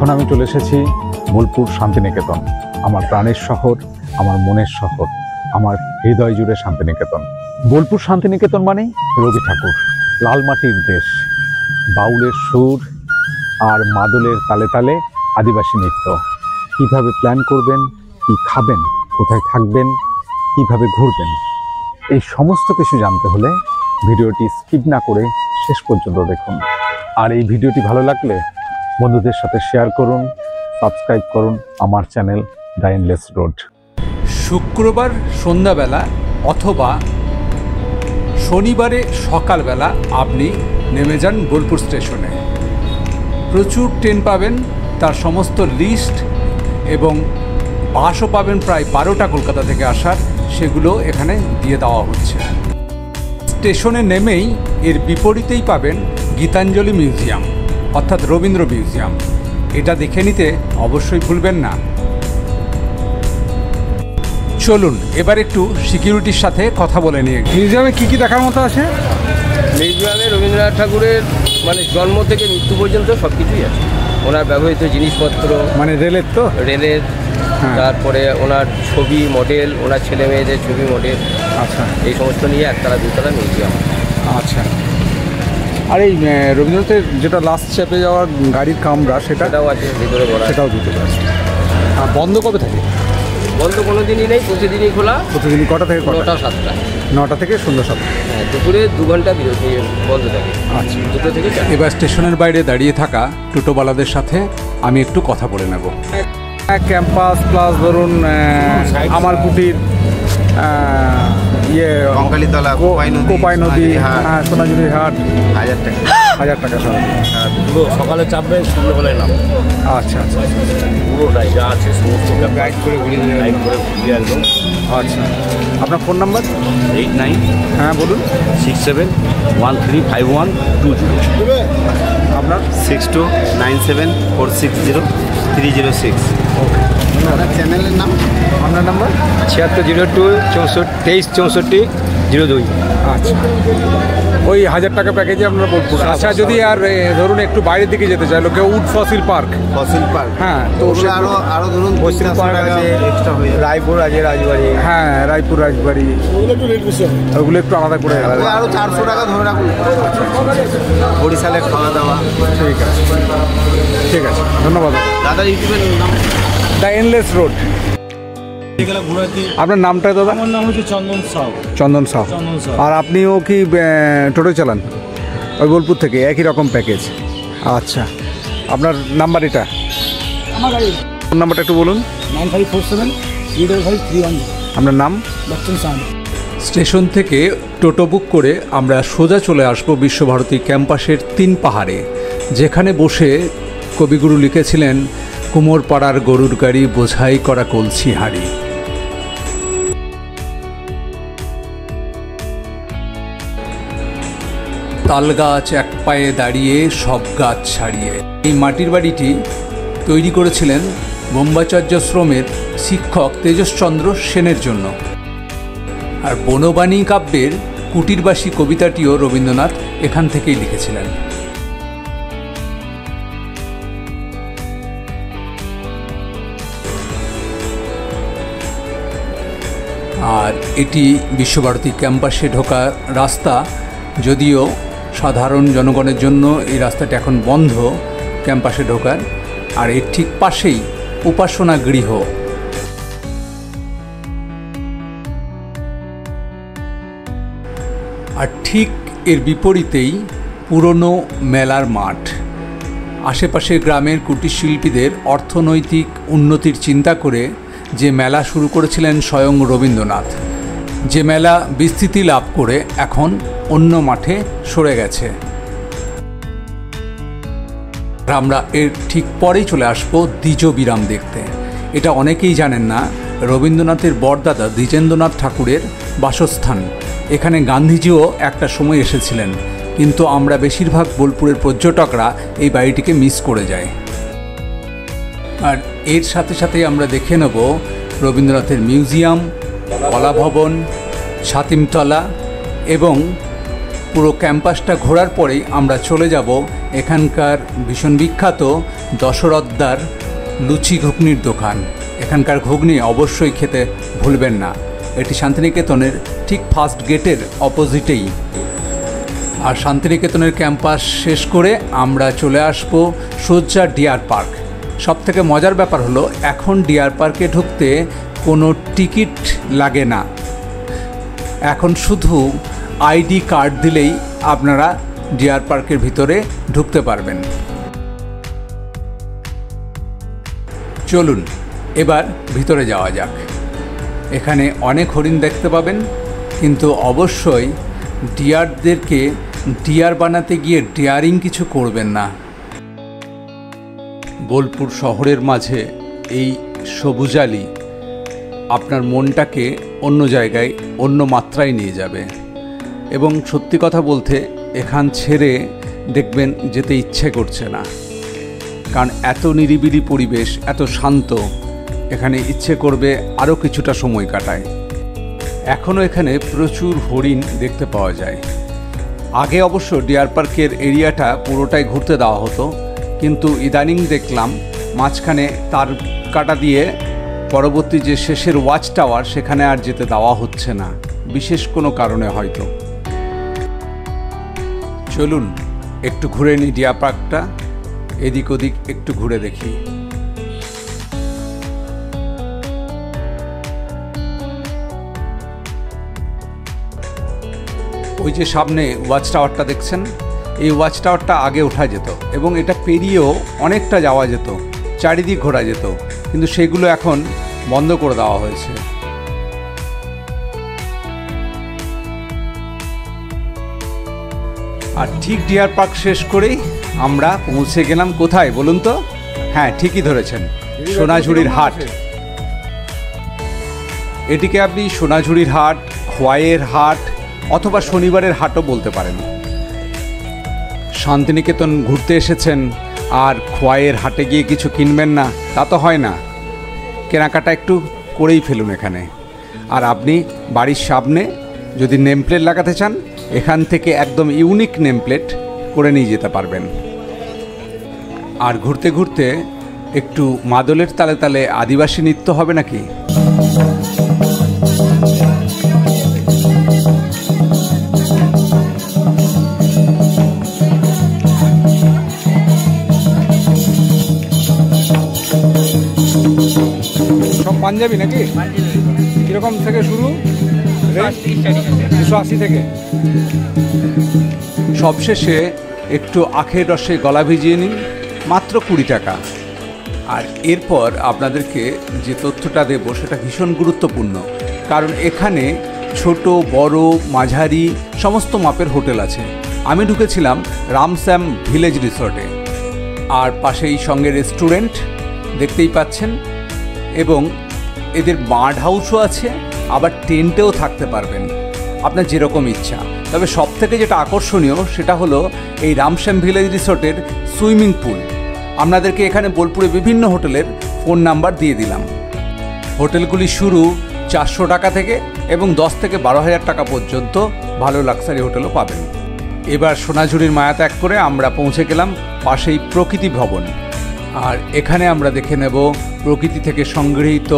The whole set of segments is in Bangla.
এখন আমি চলে এসেছি বোলপুর শান্তিনিকেতন, আমার প্রাণের শহর, আমার মনের শহর, আমার হৃদয় জুড়ে শান্তিনিকেতন। বোলপুর শান্তিনিকেতন মানেই রবি ঠাকুর, লাল মাটির দেশ, বাউলের সুর আর মাদলের তালে তালে আদিবাসী নৃত্য। কিভাবে প্ল্যান করবেন, কি খাবেন, কোথায় থাকবেন, কিভাবে ঘুরবেন, এই সমস্ত কিছু জানতে হলে ভিডিওটি স্কিপ না করে শেষ পর্যন্ত দেখুন। আর এই ভিডিওটি ভালো লাগলে বন্ধুদের সাথে শেয়ার করুন, সাবস্ক্রাইব করুন আমার চ্যানেল দ্য এন্ডলেস রোড। শুক্রবার সন্ধ্যাবেলা অথবা শনিবারে সকালবেলা আপনি নেমে যান বোলপুর স্টেশনে। প্রচুর ট্রেন পাবেন, তার সমস্ত লিস্ট এবং বাসও পাবেন প্রায় 12টা কলকাতা থেকে আসার, সেগুলো এখানে দিয়ে দেওয়া হচ্ছে। স্টেশনে নেমেই এর বিপরীতেই পাবেন গীতাঞ্জলি মিউজিয়াম অর্থাৎ রবীন্দ্র মিউজিয়াম। এটা দেখে নিতে অবশ্যই ভুলবেন না। চলুন এবার একটু সিকিউরিটির সাথে কথা বলে নিয়ে। মিউজিয়ামে কী কী দেখার মতো আছে? মিউজিয়ামে রবীন্দ্রনাথ ঠাকুরের জন্ম থেকে মৃত্যু পর্যন্ত সব কিছুই আছে। ওনার ব্যবহৃত জিনিসপত্র, রেলের তো রেলের, তারপরে ওনার ছবি মডেল, ওনার ছেলে মেয়েদের ছবি মডেল, আচ্ছা, এই সমস্ত নিয়ে একতলা দুতলা মিউজিয়াম। আচ্ছা। আর এই রবীন্দ্রনাথের যেটা লাস্ট চেপে যাওয়ার গাড়ির কামরা, সেটাও আছে ভিতরে বলা, সেটাও ভিতরে আছে। আর বন্ধ কবে থাকে? বন্ধ কোনো দিনই নেই, প্রতিদিনই খোলা। প্রতিদিনই কটা থেকে? 9টা 7টা। 9টা থেকে সন্ধ্যা 7টা। হ্যাঁ, দুপুরে 2 ঘন্টা বিরতি বন্ধ থাকে। আচ্ছা, 2টো থেকে 4টা। এবার স্টেশনের বাইরে দাঁড়িয়ে থাকা টোটোওয়ালাদের সাথে আমি একটু কথা বলে নেব। ক্যাম্পাস প্লাস ধরুন আমার কুটির, কঙ্কালীতলা, কোপাই নদী, সোনাঝুরি হাট, 1000 টাকা সব। সকালে চাপবে, সন্ধ্যেবেলায় নাম। আচ্ছা আচ্ছা, পুরোটাই যা আছে সমস্ত গাইড করে ঘুরিয়ে একদম। আচ্ছা, আপনার ফোন নাম্বার? 89, হ্যাঁ বলুন। 67135120। আপনার? 6297460306। ওকে, আপনার চ্যানেলের নাম? আপনার নাম্বার? 7602 63 64 02। আচ্ছা, ওই 1000 টাকা প্যাকেজে আপনারা বোলপুর। আচ্ছা, যদি আর ধরুন একটু বাইরের দিকে যেতে চাইলো কেউ, উড ফসিল পার্ক, হ্যাঁ, তো আরো ধরুন পশ্চিম পার্ক আছে, রায়পুর আছে, রাজবাড়ি, হ্যাঁ রায়পুর রাজবাড়ি, ওগুলো একটু আলাদা করে আরো 400 টাকা ধরে রাখুন। বরিশালে খাওয়া দাওয়া। ঠিক আছে, ঠিক আছে, ধন্যবাদ দাদা। ইউটিউবের নাম দ্য এন্ডলেস রোড। আপনার নামটা দাদা? আমার নাম হচ্ছে চন্দন সাউ। চন্দন সাউ। আর আপনিও কি টোটো চালান? ওই বোলপুর থেকে একই রকম প্যাকেজ? আচ্ছা, আপনার নাম্বার এটা? আমার গাড়ি ফোন নাম্বারটা একটু বলুন। 9547 আপনার নাম? বচ্চন সাউ। স্টেশন থেকে টোটো বুক করে আমরা সোজা চলে আসব বিশ্বভারতী ক্যাম্পাসের 3 পাহাড়ে, যেখানে বসে কবিগুরু লিখেছিলেন, কুমোরপাড়ার গরুর গাড়ি বোঝাই করা কলসি হাড়ি। তাল গাছ এক পায়ে দাঁড়িয়ে সব গাছ ছাড়িয়ে। এই মাটির বাড়িটি তৈরি করেছিলেন ব্রহ্মচর্যাশ্রমের শিক্ষক তেজশ্চন্দ্র সেনের জন্য। আর বনবাণী কাব্যের কুটিরবাসী কবিতাটিও রবীন্দ্রনাথ এখান থেকেই লিখেছিলেন। আর এটি বিশ্বভারতী ক্যাম্পাসে ঢোকার রাস্তা, যদিও সাধারণ জনগণের জন্য এই রাস্তাটা এখন বন্ধ ক্যাম্পাসে ঢোকার। আর এর ঠিক পাশেই উপাসনা গৃহ। আর ঠিক এর বিপরীতেই পুরনো মেলার মাঠ। আশেপাশের গ্রামের কুটির শিল্পীদের অর্থনৈতিক উন্নতির চিন্তা করে যে মেলা শুরু করেছিলেন স্বয়ং রবীন্দ্রনাথ, যে মেলা বিস্তৃতি লাভ করে এখন অন্য মাঠে সরে গেছে। আমরা এর ঠিক পরেই চলে আসবো দ্বিজবিরাম দেখতে। এটা অনেকেই জানেন না, রবীন্দ্রনাথের বড়দাদা দ্বিজেন্দ্রনাথ ঠাকুরের বাসস্থান। এখানে গান্ধীজিও একটা সময় এসেছিলেন, কিন্তু আমরা বেশিরভাগ বোলপুরের পর্যটকরা এই বাড়িটিকে মিস করে যায়। আর এর সাথে সাথে আমরা দেখে নেব রবীন্দ্রনাথের মিউজিয়াম, কলা ভবন, ছাতিমতলা এবং পুরো ক্যাম্পাসটা ঘোরার পরেই আমরা চলে যাব এখানকার ভীষণ বিখ্যাত দশরথদার লুচি ঘুগনির দোকান। এখানকার ঘুগনি অবশ্যই খেতে ভুলবেন না। এটি শান্তিনিকেতনের ঠিক ফার্স্ট গেটের অপোজিটেই। আর শান্তিনিকেতনের ক্যাম্পাস শেষ করে আমরা চলে আসব সোজা ডিয়ার পার্ক। সবথেকে মজার ব্যাপার হলো এখন ডিয়ার পার্কে ঢুকতে কোনো টিকিট লাগে না। এখন শুধু আইডি কার্ড দিলেই আপনারা ডিয়ার পার্কের ভিতরে ঢুকতে পারবেন। চলুন এবার ভিতরে যাওয়া যাক। এখানে অনেক হরিণ দেখতে পাবেন, কিন্তু অবশ্যই ডিয়ারদেরকে ডিয়ার বানাতে গিয়ে ডিয়ারিং কিছু করবেন না। বোলপুর শহরের মাঝে এই সবুজালি আপনার মনটাকে অন্য জায়গায় অন্য মাত্রায় নিয়ে যাবে, এবং সত্যি কথা বলতে এখান ছেড়ে দেখবেন যেতে ইচ্ছে করছে না, কারণ এত নিরিবিলি পরিবেশ, এত শান্ত, এখানে ইচ্ছে করবে আরও কিছুটা সময় কাটায়। এখনও এখানে প্রচুর হরিণ দেখতে পাওয়া যায়। আগে অবশ্য ডিয়ার পার্কের এরিয়াটা পুরোটাই ঘুরতে দেওয়া হতো, কিন্তু ইদানিং দেখলাম মাঝখানে তার কাটা দিয়ে পরবর্তী যে শেষের ওয়াচ টাওয়ার সেখানে আর যেতে দেওয়া হচ্ছে না, বিশেষ কোনো কারণে হয়তো। চলুন একটু ঘুরে নিই ডিয়ার পার্কটা, এদিক ওদিক একটু ঘুরে দেখি। ওই যে সামনে ওয়াচ টাওয়ারটা দেখছেন, এই ওয়াচ টাওয়ারটা আগে ওঠা যেত এবং এটা পেরিয়েও অনেকটা যাওয়া যেত, চারিদিক ঘোরা যেত, কিন্তু সেগুলো এখন বন্ধ করে দেওয়া হয়েছে। আর ঠিক ডিয়ার পার্ক শেষ করেই আমরা পৌঁছে গেলাম কোথায় বলুন তো? হ্যাঁ, ঠিকই ধরেছেন, সোনাঝুরির হাট। এটিকে আপনি সোনাঝুরির হাট, খোয়াইয়ের হাট অথবা শনিবারের হাটও বলতে পারেন। শান্তিনিকেতন ঘুরতে এসেছেন আর খোয়াইয়ের হাটে গিয়ে কিছু কিনবেন না, তা তো হয় না। কেনাকাটা একটু করেই ফেলুন এখানে। আর আপনি বাড়ির সামনে যদি নেম প্লেট লাগাতে চান, এখান থেকে একদম ইউনিক নেম প্লেট করে নিয়ে যেতে পারবেন। আর ঘুরতে ঘুরতে একটু মাদলের তালে তালে আদিবাসী নৃত্য হবে নাকি? সব পাঞ্জাবি নাকি? কিরকম থেকে শুরু? 280 থেকে। সবশেষে একটু আখের রসে গলা ভিজিয়ে নিন, মাত্র 20 টাকা। আর এরপর আপনাদেরকে যে তথ্যটা দেব সেটা ভীষণ গুরুত্বপূর্ণ, কারণ এখানে ছোট বড় মাঝারি সমস্ত মাপের হোটেল আছে। আমি ঢুকেছিলাম রামশ্যাম ভিলেজ রিসর্টে, আর পাশেই সঙ্গে রেস্টুরেন্ট দেখতেই পাচ্ছেন, এবং এদের বার্ড হাউসও আছে, আবার টেন্টেও থাকতে পারবেন আপনার যেরকম ইচ্ছা। তবে সবথেকে যেটা আকর্ষণীয় সেটা হলো এই রামশ্যাম ভিলেজ রিসর্টের সুইমিং পুল। আপনাদেরকে এখানে বোলপুরে বিভিন্ন হোটেলের ফোন নাম্বার দিয়ে দিলাম। হোটেলগুলি শুরু 400 টাকা থেকে এবং 10 থেকে 12,000 টাকা পর্যন্ত ভালো লাক্সারি হোটেলও পাবেন। এবার সোনাঝুরির মায়া ত্যাগ করে আমরা পৌঁছে গেলাম পাশেই প্রকৃতি ভবন। আর এখানে আমরা দেখে নেব প্রকৃতি থেকে সংগৃহীত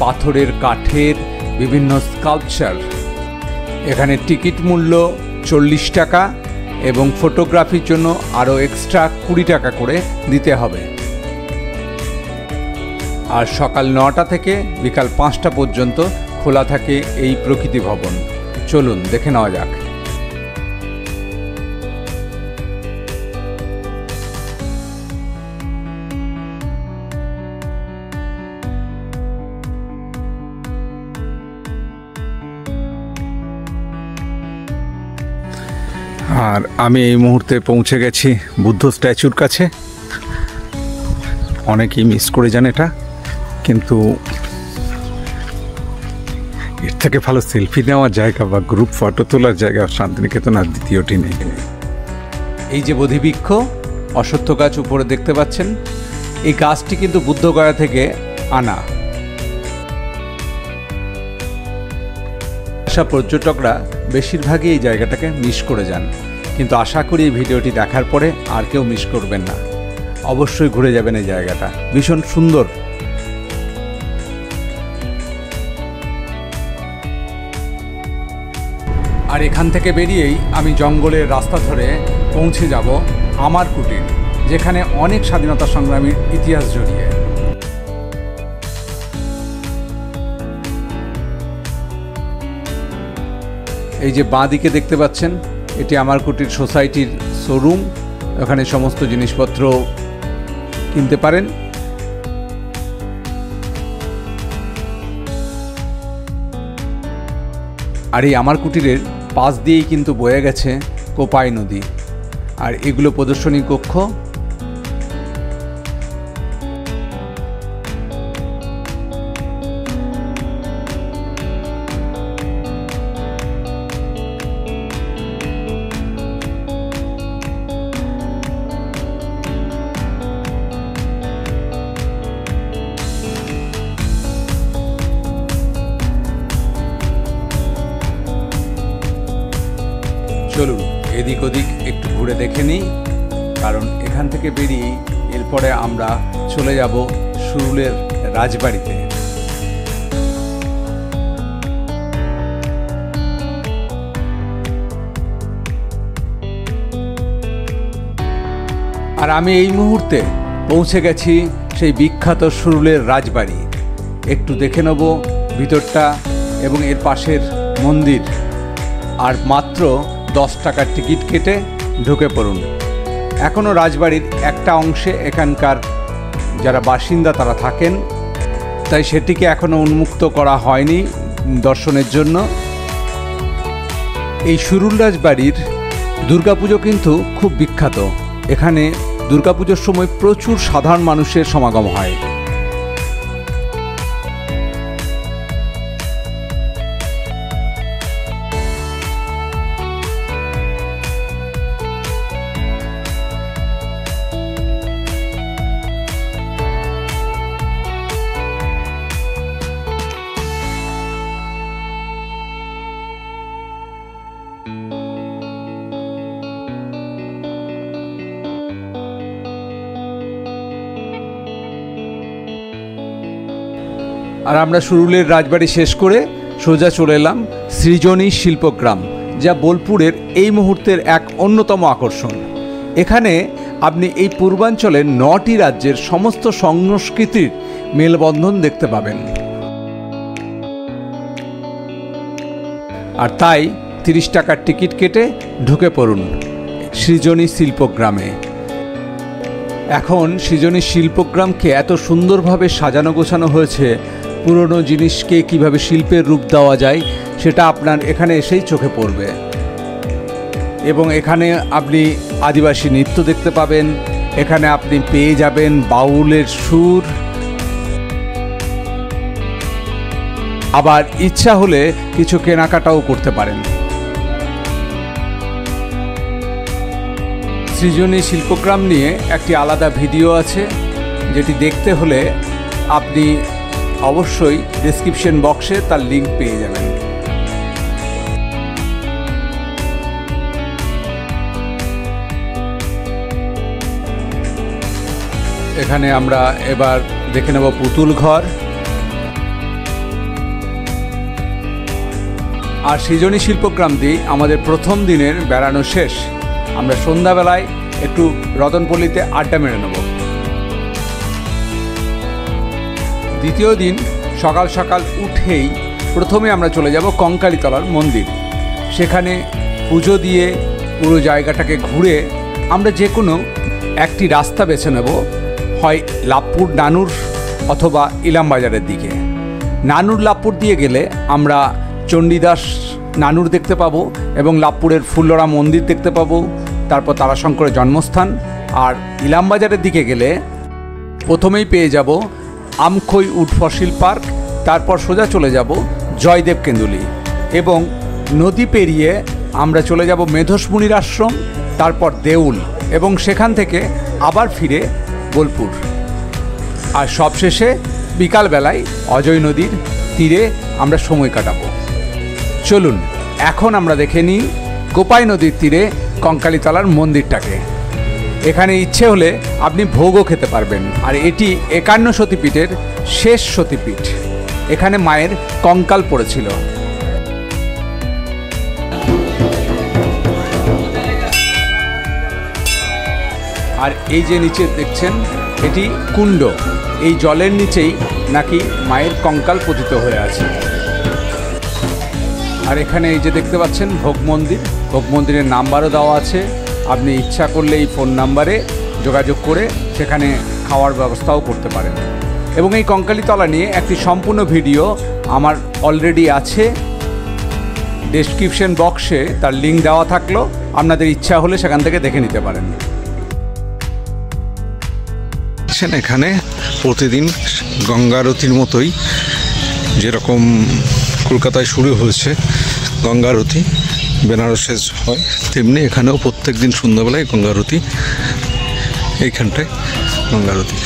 পাথরের, কাঠের বিভিন্ন স্কাল্পচার। এখানে টিকিট মূল্য 40 টাকা এবং ফটোগ্রাফির জন্য আরও এক্সট্রা 20 টাকা করে দিতে হবে। আর সকাল 9টা থেকে বিকাল 5টা পর্যন্ত খোলা থাকে এই প্রকৃতি ভবন। চলুন দেখে নেওয়া যাক। আর আমি এই মুহূর্তে পৌঁছে গেছি বুদ্ধ স্ট্যাচুর কাছে। অনেকেই মিস করে যান এটা, কিন্তু এর থেকে ভালো সেলফি নেওয়ার জায়গা বা গ্রুপ ফটো তোলার জায়গা শান্তিনিকেতন আর দ্বিতীয়টি নেই। এই যে বোধিবৃক্ষ, অশ্বত্থ গাছ উপরে দেখতে পাচ্ছেন, এই গাছটি কিন্তু বুদ্ধগয়া থেকে আনা। পর্যটকরা বেশিরভাগই এই জায়গাটাকে মিস করে যান, কিন্তু আশা করি এই ভিডিওটি দেখার পরে আর কেউ মিস করবেন না। অবশ্যই ঘুরে যাবেন এই জায়গাটা, ভীষণ সুন্দর। আর এখান থেকে বেরিয়েই আমি জঙ্গলের রাস্তা ধরে পৌঁছে যাব আমার কুটির, যেখানে অনেক স্বাধীনতা সংগ্রামীর ইতিহাস জড়িয়ে। এই যে বাঁ দিকে দেখতে পাচ্ছেন, এটি আমার কুটির সোসাইটির শোরুম। ওখানে সমস্ত জিনিসপত্র কিনতে পারেন। আর এই আমার কুটিরের পাশ দিয়েই কিন্তু বয়ে গেছে কোপাই নদী। আর এগুলো প্রদর্শনী কক্ষ। চলুন এদিক ওদিক একটু ঘুরে দেখে নিই, কারণ এখান থেকে বেরিয়ে এরপরে আমরা চলে যাব সুরুলের রাজবাড়িতে। আর আমি এই মুহূর্তে পৌঁছে গেছি সেই বিখ্যাত সুরুলের রাজবাড়ি। একটু দেখে নেব ভিতরটা এবং এর পাশের মন্দির। আর মাত্র 10 টাকার টিকিট কেটে ঢুকে পড়ুন। এখনও রাজবাড়ির একটা অংশে এখানকার যারা বাসিন্দা তারা থাকেন, তাই সেটিকে এখনও উন্মুক্ত করা হয়নি দর্শনের জন্য। এই সুরুল রাজবাড়ির দুর্গাপুজো কিন্তু খুব বিখ্যাত। এখানে দুর্গাপুজোর সময় প্রচুর সাধারণ মানুষের সমাগম হয়। আর আমরা সুরুলের রাজবাড়ি শেষ করে সোজা চলে এলাম সৃজনী শিল্পগ্রাম, যা বোলপুরের এই মুহূর্তের এক অন্যতম আকর্ষণ। এখানে আপনি এই পূর্বাঞ্চলের 9টি রাজ্যের সমস্ত সংস্কৃতির মেলবন্ধন দেখতে পাবেন। আর তাই 30 টাকার টিকিট কেটে ঢুকে পড়ুন সৃজনী শিল্পগ্রামে। এখন সৃজনী শিল্পগ্রামকে এত সুন্দরভাবে সাজানো গোছানো হয়েছে, পুরনো জিনিসকে কিভাবে শিল্পের রূপ দেওয়া যায় সেটা আপনার এখানে এসেই চোখে পড়বে। এবং এখানে আপনি আদিবাসী নৃত্য দেখতে পাবেন, এখানে আপনি পেয়ে যাবেন বাউলের সুর, আবার ইচ্ছা হলে কিছু কেনাকাটাও করতে পারেন। সৃজনী শিল্পগ্রাম নিয়ে একটি আলাদা ভিডিও আছে, যেটি দেখতে হলে আপনি অবশ্যই ডেসক্রিপশন বক্সে তার লিঙ্ক পেয়ে যাবেন। এখানে আমরা এবার দেখে নেব পুতুল ঘর। আর সৃজনী শিল্পগ্রাম দিয়ে আমাদের প্রথম দিনের বেড়ানো শেষ। আমরা সন্ধ্যাবেলায় একটু রতনপল্লীতে আড্ডা মেরে নেব। দ্বিতীয় দিন সকাল সকাল উঠেই প্রথমে আমরা চলে যাব কঙ্কালীতলার মন্দির। সেখানে পুজো দিয়ে পুরো জায়গাটাকে ঘুরে আমরা যে কোনো একটি রাস্তা বেছে নেব, হয় লাভপুর নানুর অথবা ইলামবাজারের দিকে। নানুর লাভপুর দিয়ে গেলে আমরা চণ্ডীদাস নানুর দেখতে পাবো এবং লাভপুরের ফুল্লরা মন্দির দেখতে পাবো, তারপর তারাশঙ্করের জন্মস্থান। আর ইলামবাজারের দিকে গেলে প্রথমেই পেয়ে যাব আমখই উড ফসিল পার্ক, তারপর সোজা চলে যাব জয়দেব কেন্দুলি এবং নদী পেরিয়ে আমরা চলে যাব মেধসমুনির আশ্রম, তারপর দেউল এবং সেখান থেকে আবার ফিরে বোলপুর। আর সবশেষে বিকালবেলায় অজয় নদীর তীরে আমরা সময় কাটাবো। চলুন এখন আমরা দেখে নিই কোপাই নদীর তীরে কঙ্কালীতলার মন্দিরটাকে। এখানে ইচ্ছে হলে আপনি ভোগও খেতে পারবেন। আর এটি 51 সতীপীঠের শেষ সতীপীঠ। এখানে মায়ের কঙ্কাল পড়েছিল। আর এই যে নিচে দেখছেন এটি কুণ্ড, এই জলের নিচেই নাকি মায়ের কঙ্কাল পতিত হয়ে আছে। আর এখানে এই যে দেখতে পাচ্ছেন ভোগ মন্দির, ভোগ মন্দিরের নাম্বারও দেওয়া আছে। আপনি ইচ্ছা করলে এই ফোন নাম্বারে যোগাযোগ করে সেখানে খাওয়ার ব্যবস্থাও করতে পারেন। এবং এই কঙ্কালীতলা নিয়ে একটি সম্পূর্ণ ভিডিও আমার অলরেডি আছে, ডেসক্রিপশন বক্সে তার লিঙ্ক দেওয়া থাকলো, আপনাদের ইচ্ছা হলে সেখান থেকে দেখে নিতে পারেন। এখানে প্রতিদিন গঙ্গা আরতির মতোই, যেরকম কলকাতায় শুরু হয়েছে গঙ্গা আরতি, বেনারসে হয়, তেমনি এখানেও প্রত্যেক দিন সন্ধ্যাবেলায় গঙ্গা আরতি, এইখানটায় গঙ্গা আরতি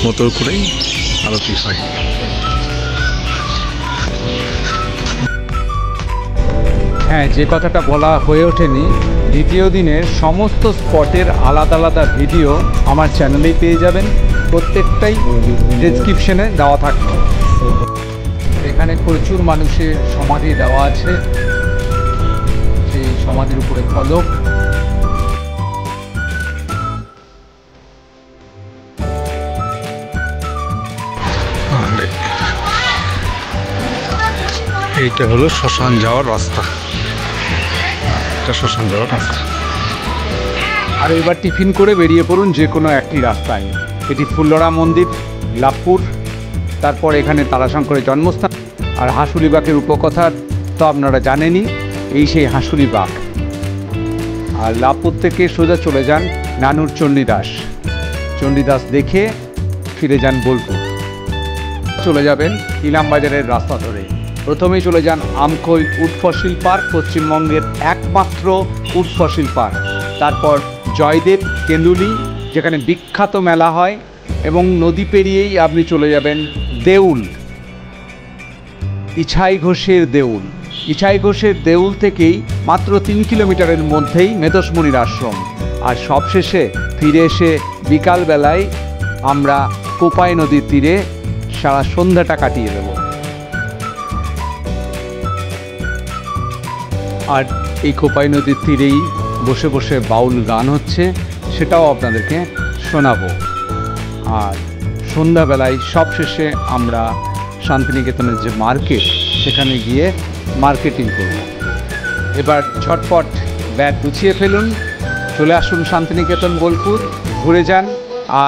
মতো করেই আরতি হয়। হ্যাঁ, যে কথাটা বলা হয়ে ওঠেনি, দ্বিতীয় দিনের সমস্ত স্পটের আলাদা আলাদা ভিডিও আমার চ্যানেলেই পেয়ে যাবেন, প্রত্যেকটাই ডেসক্রিপশনে দেওয়া থাকবে। এখানে প্রচুর মানুষের সমাধি দেওয়া আছে, সেই সমাধির উপরে ফলক। এইটা হলো শ্মশান যাওয়ার রাস্তা, এটা শ্মশান যাওয়ার রাস্তা। আর এবার টিফিন করে বেরিয়ে পড়ুন যে কোনো একটি রাস্তায়। এটি ফুল্লরা মন্দির, লাভপুর, তারপর এখানে তারাশঙ্করের জন্মস্থান। আর হাঁসুলিবাগের উপকথা তো আপনারা জানেনই, এই সেই হাঁসুলিবাগ। আর লাভপুর থেকে সোজা চলে যান নানুর চণ্ডীদাস, চণ্ডীদাস দেখে ফিরে যান বোলপুর। চলে যাবেন ইলামবাজারের রাস্তা ধরে, প্রথমেই চলে যান আমখোই উট ফসিল পার্ক, পশ্চিমবঙ্গের একমাত্র উট ফসিল পার্ক। তারপর জয়দেব কেন্দুলি, যেখানে বিখ্যাত মেলা হয়, এবং নদী পেরিয়েই আপনি চলে যাবেন দেউল, ইছাই ঘোষের দেউল। ইছাই ঘোষের দেউল থেকেই মাত্র 3 কিলোমিটারের মধ্যেই মেধসমণির আশ্রম। আর সবশেষে ফিরে এসে বিকালবেলায় আমরা কোপাই নদীর তীরে সারা সন্ধ্যাটা কাটিয়ে দেব। আর এই কোপাই নদীর তীরেই বসে বসে বাউল গান হচ্ছে, সেটাও আপনাদেরকে শোনাবো। আর সন্ধ্যাবেলায় সবশেষে আমরা শান্তিনিকেতনের যে মার্কেট, সেখানে গিয়ে মার্কেটিং করব। এবার ঝটপট ব্যাগ গুছিয়ে ফেলুন, চলে আসুন শান্তিনিকেতন বোলপুর, ঘুরে যান।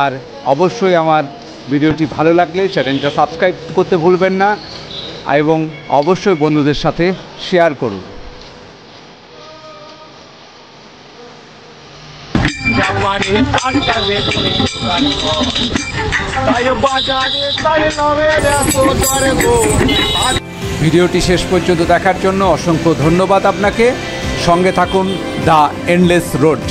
আর অবশ্যই আমার ভিডিওটি ভালো লাগলে চ্যানেলটা সাবস্ক্রাইব করতে ভুলবেন না, এবং অবশ্যই বন্ধুদের সাথে শেয়ার করুন। ভিডিওটি শেষ পর্যন্ত দেখার জন্য অসংখ্য ধন্যবাদ আপনাকে। সঙ্গে থাকুন দ্য এন্ডলেস রোড।